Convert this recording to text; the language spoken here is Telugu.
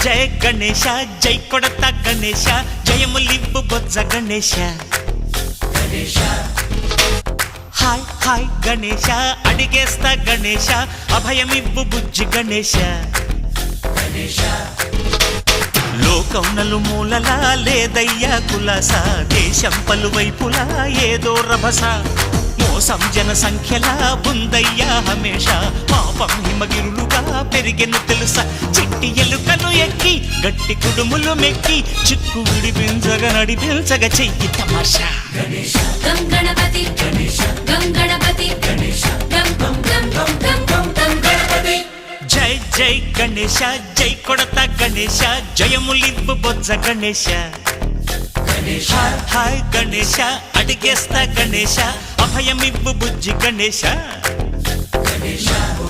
జయ గణేశ జై కొడత గణేశ జయములివ్వు బొజ్జ గణేశ హాయ్ హాయ్ గణేశ అడిగేస్తా గణేశ అభయమివ్వు బుజ్జి గణేశ లోకం నలుమూలలా లేదయ్యా కులాస దేశం పలువైపులా ఏదో రభస మోసం జన సంఖ్యలా ఉందయ్యా హమేష పాపం హిమగిరులుగా పెరిగెను తెలుసా చిట్టి ఎలుకను ఎక్కి గట్టి కుడుములు మెక్కి చిక్కు విడిపించగా నడిపించగా చెయ్యి తమాషా గం గణపతి గం గణపతి గం గం గం గం గం గం గణపతి జై జై గణేశ జై కొడత గణేశ జయములివ్వు బొజ్జ గణేశ హాయ్ హాయ్ గణేశ అడిగేస్తా గణేశ అభయమివ్వు బుజ్జి గణేశ